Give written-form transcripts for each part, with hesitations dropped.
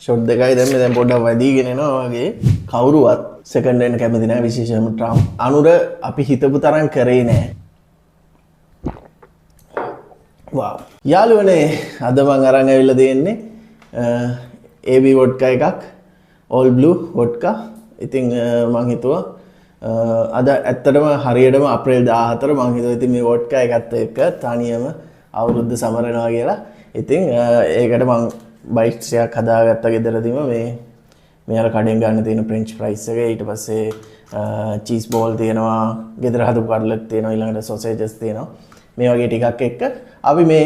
Shot දෙකයි දැම්මේ දැන් පොඩ්ඩක් වැඩිගෙන එනවා වගේ කවුරුවත් සෙකන්ඩ් එන්න කැමති නැහැ විශේෂයෙන්ම ට්‍රම්ප්. අනුර අපි හිතපු තරම් කරේ නැහැ. වාව්. යාළුවනේ අද මම අරන් ඇවිල්ලා තියෙන්නේ AB වොඩ්කා එකක් all blue වොඩ්කා. ඉතින් මම හිතුවා අද ඇත්තටම හරියටම අප්‍රේල් 14 මම හිතුවා ඉතින් මේ වොඩ්කා එකත් එක්ක තනියම අවුරුද්ද සමරනවා කියලා. ඉතින් ඒකට මම බයිට්ස් එකක් හදාගත්තා ගෙදරදීම මේ අර කඩෙන් ගන්න තියෙන ෆ්‍රෙන්ච් ෆ්‍රයිස් එක ඊට පස්සේ චීස් බෝල් තියෙනවා ගෙදර හදපු කට්ලට් තියෙනවා ඊළඟට සොසේජස් තියෙනවා මේ වගේ ටිකක් එක්ක අපි මේ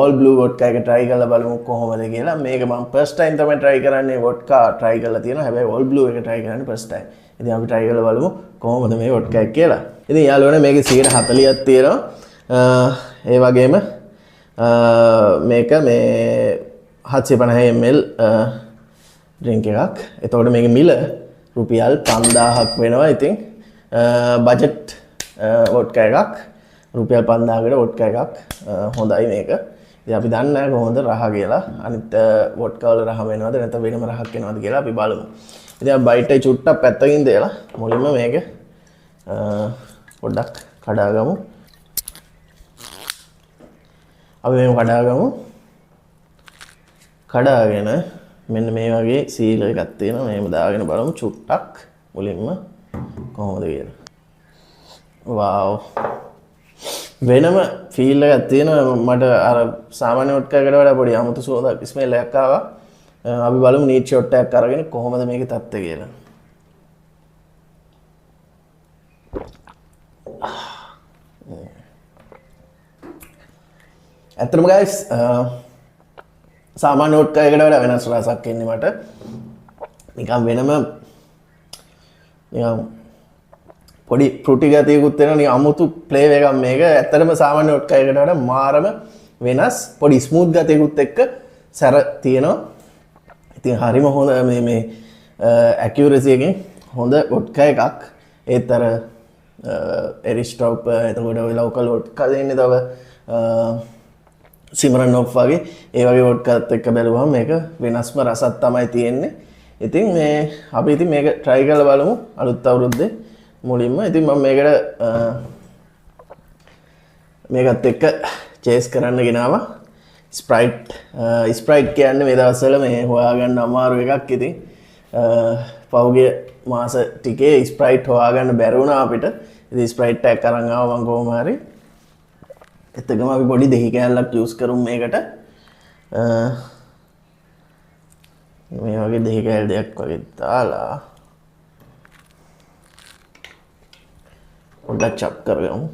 all blue වොඩ්කා එක try කරලා බලමු කොහොමද කියලා. මේක මම first time තමයි try කරන්නේ වොඩ්කා try කරලා තියෙනවා. හැබැයි all blue එක try කරන්නේ first time. ඉතින් අපි try කරලා බලමු කොහොමද මේ වොඩ්කා එක කියලා. ඉතින් යාළුවනේ මේකේ 140ක් තියෙනවා. ඒ වගේම මේක මේ 750 ml ඩ්‍රින්ක් එකක්. එතකොට මේකේ මිල රුපියල් 5000ක් වෙනවා. ඉතින් බජට් වොඩ්කා එකක් රුපියල් 5000කට වොඩ්කා එකක් හොඳයි මේක. ඉතින් අපි දන්නේ නැහැ කොහොමද රහ කියලා. අනිත් වොඩ්කා වල රහ වෙනවද නැත්නම් වෙනම රහක් එනවද කියලා අපි බලමු. ඉතින් අපි බයිට් එක චුට්ටක් පැත්තකින් දාලා මුලින්ම මේක පොඩ්ඩක් කඩාගමු. අපි මේක කඩාගමු. කඩාගෙන මෙන්න මේ වගේ සීල් එකක් තියෙනවා. මේව දාගෙන බලමු චුට්ටක් මුලින්ම කොහොමද කියලා. වව්. වෙනම ෆීල් එකක් තියෙනවා. මට අර සාමාන්‍ය වොඩ්කාකට වඩා පොඩි අමුතු සුවඳක් ස්මෙල් එකක් ආවා. අපි බලමු නීට් ෂොට් එකක් අරගෙන කොහොමද මේකේ තත්ත්වය කියලා. ඇත්තටම guys සාමාන්‍ය වොඩ්කා එකකට වඩා වෙනස් රසක් එන්නේ මට. නිකන් වෙනම නිකන් පොඩි ෆෘටි ගතියකුත් වෙනවා. නිකන් අමුතු ෆ්ලේවර් එකක් මේක. ඇත්තටම සාමාන්‍ය වොඩ්කා එකකට වඩා මාරම වෙනස් පොඩි ස්මූත් ගතියකුත් එක්ක සැර තියෙනවා. ඉතින් හරිම හොඳ මේ ඇකියුරසි එකෙන් හොඳ වොඩ්කා එකක්. ඒත් අර එරිස්ටොප් එතකොට ඔය ලෝකල් වොඩ්කා දෙන්නේ තව සිමරන් ඔෆ් වගේ ඒ වගේ වොඩ්කාත් එක්ක බැලුවම මේක වෙනස්ම රසක් තමයි තියෙන්නේ. ඉතින් මේ අපි ඉතින් මේක try කරලා බලමු අලුත් අවුරුද්දේ මුලින්ම. ඉතින් මම මේකත් එක්ක චේස් කරන්න ගෙනාවා ස්ප්‍රයිට් කියන්නේ මේ දවස්වල මේ හොයාගන්න අමාරු එකක්. ඉතින් පෞගිය මාස ටිකේ ස්ප්‍රයිට් හොයාගන්න බැරි වුණා අපිට. ඉතින් ස්ප්‍රයිට් එකක් අරන් ආවා මම කොහොම හරි. එතකම අපි පොඩි දෙහි කෑල්ලක් යූස් කරමු මේකට. මේ වගේ දෙහි කෑල්ල දෙයක් වගේ දාලා පොඩ්ඩක් චොප් කරගමු.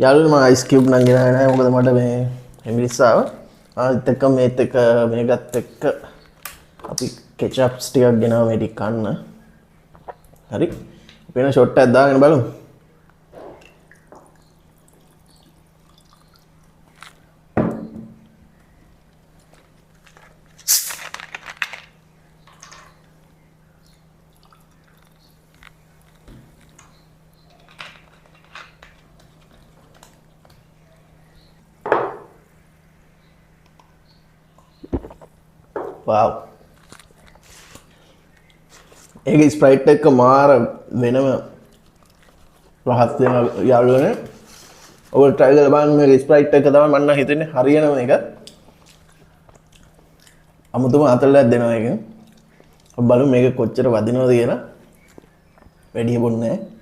යාළුවනේ මම අයිස් කියුබ් නම් ගෙනාවේ නැහැ. මොකද මට මේ එමිරිස් ආවා. ඒත් එක්ක මේකත් එක්ක අපි කෙචප්ස් ටිකක් ගෙනාවා මේ ටික කන්න. හරි. අපි වෙන ෂොට් එකක් දාගෙන බලමු. wow. ඒක ස්ප්‍රයිට් එක මාර වෙනම රහස් දෙන යාළුවනේ. ඔයගොල්ලෝ try කරලා බලන්න මේ ස්ප්‍රයිට් එක තමයි මම නම් හිතන්නේ හරියන මේක. අමුතුම අතල්ලයක් දෙනවා එකෙන්. අපි බලමු මේක කොච්චර වදිනවද කියලා. වැඩි බොන්නේ නැහැ.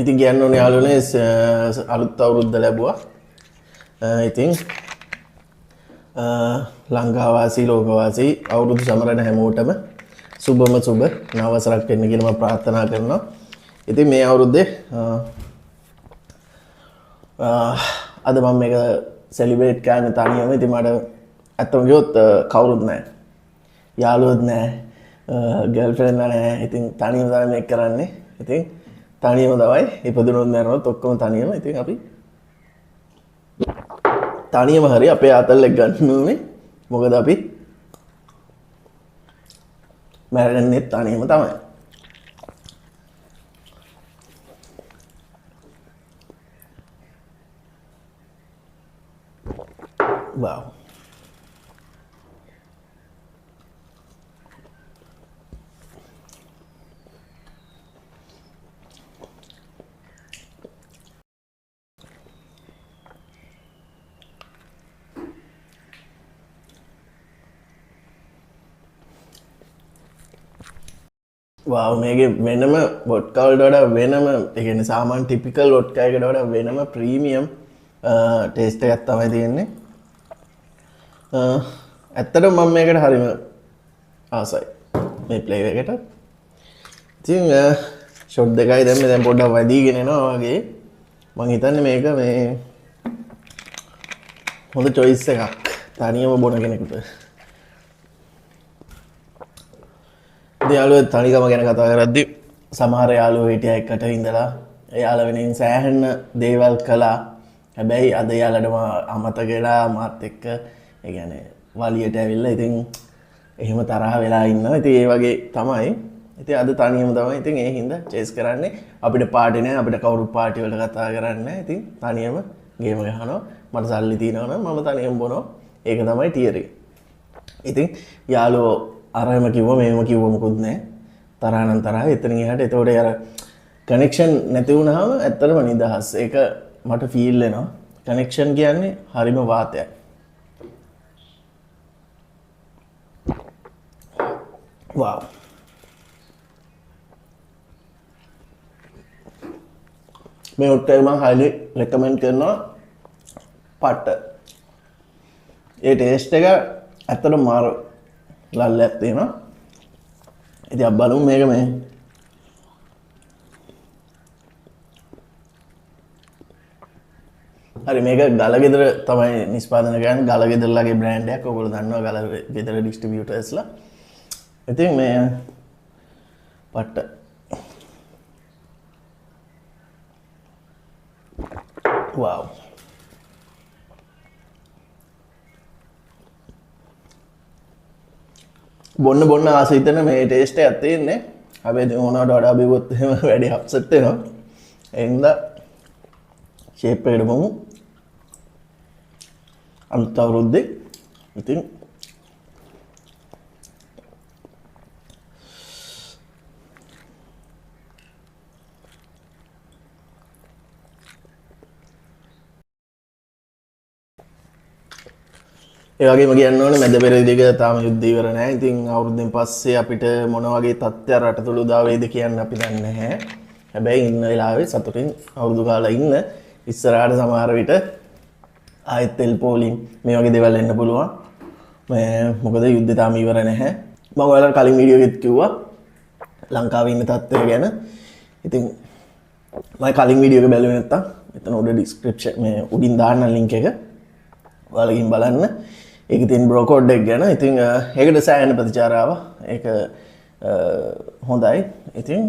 ඉතින් කියන්න ඕනේ යාළුවනේ අලුත් අවුරුද්ද ලැබුවා. ඉතින් ලංකාවාසී ලෝකවාසී අවුරුදු සමරන හැමෝටම සුබම සුබ නවසරක් වෙන්න කියලා මම ප්‍රාර්ථනා කරනවා. ඉතින් මේ අවුරුද්දේ අද මම මේක සෙලිබ්‍රේට් කරන්න තනියම. ඉතින් මට ඇත්තම කිව්වොත් කවුරුත් නැහැ. යාළුවොත් නැහැ. ගර්ල්ෆ්‍රෙන්ඩ් නැහැ. ඉතින් තනියම තමයි මේක කරන්නේ. ඉතින් තනියම තමයි ඉපදුනොත් මැරුණොත් ඔක්කොම තනියම. ඉතින් අපි තනියම හරි අපේ ආතල්ලෙක් ගන්න ඕනේ. මොකද අපි මැරෙන්නේ තනියම තමයි. Wow. වාව් මේකේ වෙනම වොඩ්කා වලට වඩා වෙනම ඒ කියන්නේ සාමාන්‍ය ටිපිකල් වොඩ්කා එකකට වඩා වෙනම ප්‍රීමියම් ටේස්ට් එකක් තමයි තියෙන්නේ. ඇත්තටම මම මේකට හරිම ආසයි මේ ෆ්ලේවර් එකට. ඉතින් ෂොට් දෙකයි දැන් පොඩ්ඩක් වැඩිගෙන එනවා වගේ. මම හිතන්නේ මේක මේ හොඳ choice එකක් තනියම බොන කෙනෙකුට. යාළුවෝ තනිකම ගැන කතා කරද්දි සමහර යාළුවෝ හිටියා එකට ඉඳලා එයාලා වෙනින් සෑහෙන දේවල් කළා. හැබැයි අද යාළුවටම අමතක වෙලා මාත් එක්ක ඒ කියන්නේ වලියට ඇවිල්ලා ඉතින් එහෙම තරහ වෙලා ඉන්නවා. ඉතින් ඒ වගේ තමයි. ඉතින් අද තනියම තමයි. ඉතින් ඒ හින්දා චේස් කරන්නේ. අපිට පාටි නෑ. අපිට කවුරුත් පාටි වල කතා කරන්නේ නෑ. ඉතින් තනියම ගේම ගහනවා. මට සල්ලි තියෙනවා නම් මම තනියම බොනවා. ඒක තමයි ටියර් එක. ඉතින් යාළුවෝ අරම කිව්වා මේම කිව්ව මොකුත් නෑ. තරහ නම් තරහ. එතනින් එහාට ඒතකොට අර කනෙක්ෂන් නැති වුණාම ඇත්තටම නිදහස්. ඒක මට ෆීල් වෙනවා. කනෙක්ෂන් කියන්නේ හරිම වාතයක්. Wow. මේ hotel මම highly recommend කරනවා පට. ඒ taste එක ඇත්තටම මාර ලල්ලයක් තියෙනවා. ඉතින් අපි බලමු මේක මේ හරි මේක ගලගෙදර තමයි නිෂ්පාදනය කරන්නේ. ගලගෙදරලාගේ බ්‍රෑන්ඩ් එකක්. ඔයගොල්ලෝ දන්නවා ගලගෙදර ඩිස්ට්‍රිබියුටර්ස්ලා. ඉතින් මේ පට wow බොන්න ආස හිතන මේ ටේස්ට් එකක් තියෙන්නේ. හැබැයි දැන් ඕනවට වඩා බිව්වොත් එහෙම වැඩි අප්සෙට් වෙනවා. ඒ හින්දා ෂේප් එකට බමු. අලුත් අවුරුද්දේ ඉතින් ඒ වගේම කියන්න ඕනේ මැද පෙරදිග තාම යුද්ධ ඉවර නැහැ. ඉතින් අවුරුද්දෙන් පස්සේ අපිට මොන වගේ තත්ත්වයක් රට තුල උදා වෙයිද කියන්න අපි දන්නේ නැහැ. හැබැයි ඉන්න වෙලාවේ සතුටින් අවුරුදු කාලා ඉන්න. ඉස්සරහට සමහර විට ආයෙත් තෙල් පෝලිම් මේ වගේ දේවල් එන්න පුළුවන්. මොකද යුද්ධය තාම ඉවර නැහැ. මම ඔයාලට කලින් වීඩියෝ එකෙත් කිව්වා ලංකාවේ ඉන්න තත්ත්වය ගැන. ඉතින් මම කලින් වීඩියෝ එක බැලුවේ නැත්තම් එතන උඩ ඩිස්ක්‍රිප්ෂන් මේ උඩින් දාන්න ලින්ක් එක. ඔයාලා ගිහින් බලන්න. ඒකේ තියෙන බ්‍රෝ කෝඩ් එක ගැන. ඉතින් ඒකට සෑහෙන ප්‍රතිචාර ආවා. ඒක හොඳයි. ඉතින්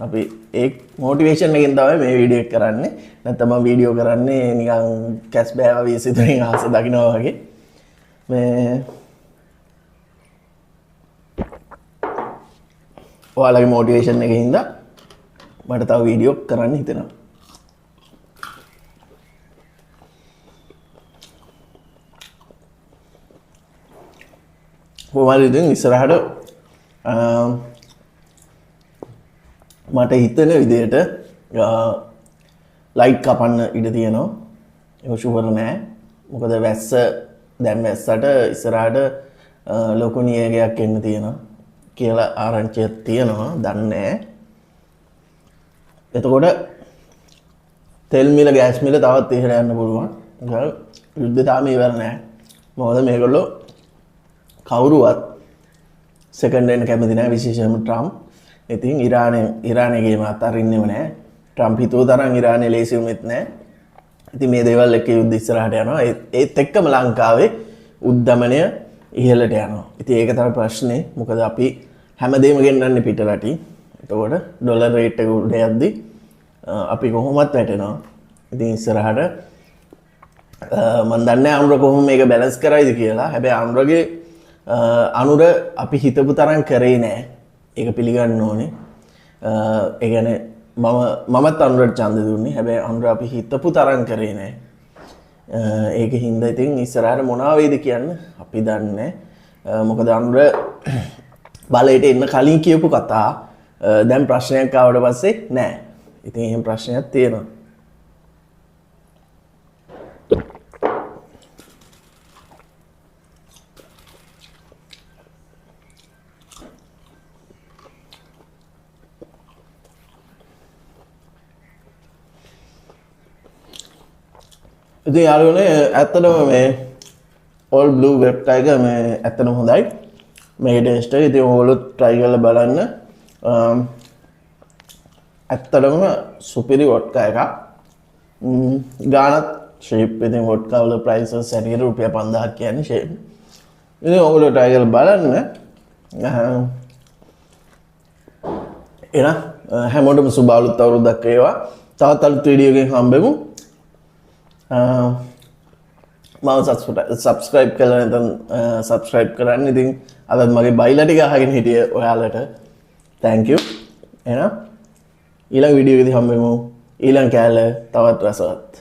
අපි ඒ මොටිවේෂන් එකෙන් තමයි මේ වීඩියෝ එක කරන්නේ. නැත්නම් මම වීඩියෝ කරන්නේ නිකන් කැස් බෑවා විසිතුරින් ආස දකින්නවා වගේ. මේ ඔයාලගේ මොටිවේෂන් එකකින් හින්දා මට තව වීඩියෝ කරන්න හිතෙනවා. කොහොමද ඉතින් ඉස්සරහට මට හිතෙන විදිහට ලයිට් කපන්න ඉඩ තියෙනවා. ඒක ෂුවර් නෑ. මොකද වැස්ස දැන් වැස්සට ඉස්සරහට ලොකු නියගයක් එන්න තියෙනවා කියලා ආරංචියක් තියෙනවා. දන්නේ නෑ. එතකොට තෙල් මිල ගෑස් මිල තවත් ඉහළ යන්න පුළුවන්. යුද්ධය තාම ඉවර නෑ. මොකද මේගොල්ලෝ කවුරුවත් සෙකන්ඩ් වෙන්න කැමති නැහැ විශේෂයෙන්ම ට්‍රම්ප්. ඉතින් ඉරානයේ ගේම අතරින්නෙම නැහැ. ට්‍රම්ප් හිතුව තරම් ඉරානයේ ලේසි වුණෙත් නැහැ. ඉතින් මේ දේවල් එක්ක යුද්ධ ඉස්සරහට යනවා. ඒත් එක්කම ලංකාවේ උද්දමනය ඉහළට යනවා. ඉතින් ඒක තමයි ප්‍රශ්නේ. මොකද අපි හැමදේම ගෙන්නන්නේ පිට රටින්. එතකොට ඩොලර් රේට් එක උඩ යද්දි අපි කොහොමත් වැටෙනවා. ඉතින් ඉස්සරහට මම දන්නේ අනුර කොහොම මේක බැලන්ස් කරයිද කියලා. හැබැයි අනුරගේ අනුර අපි හිතපු තරම් කරේ නෑ. ඒක පිළිගන්න ඕනේ. ඒ කියන්නේ මමත් අනුරට ඡන්ද දුන්නේ. හැබැයි අනුර අපි හිතපු තරම් කරේ නෑ. ඒක හින්දා ඉතින් ඉස්සරහට මොනවා වෙයිද කියන්න අපි දන්නේ නෑ. මොකද අනුර බලයට එන්න කලින් කියපු කතා දැන් ප්‍රශ්නයක් ආවට පස්සේ නෑ. ඉතින් එහෙම ප්‍රශ්නයක් තියෙනවා. ඉතින් යාළුවනේ ඇත්තටම මේ all blue web එක මේ ඇත්තටම හොඳයි. මේ ටෙස්ට් එක ඉතින් ඔයගොල්ලෝ try කරලා බලන්න. ඇත්තටම සුපිරි වොඩ්කා එකක්. ගානත් shape ඉතින් වොඩ්කා වල prices හැටියට රුපියල් 5000ක් කියන්නේ shape. ඉතින් ඔයගොල්ලෝ try කරලා බලන්න. එහෙනම් හැමෝටම සුබ අලුත් අවුරුද්දක් වේවා. තවත් අලුත් වීඩියෝ එකකින් හම්බෙමු. මම සබස්ක්‍රයිබ් කරලා නැත්නම් සබස්ක්‍රයිබ් කරන්න. ඉතින් අදත් මගේ බයිලා ටික අහගෙන හිටිය ඔයාලට thank you. එහෙනම් ඊළඟ වීඩියෝ එකේදී හම්බෙමු. ඊළඟ කෑල්ල තවත් රසවත්.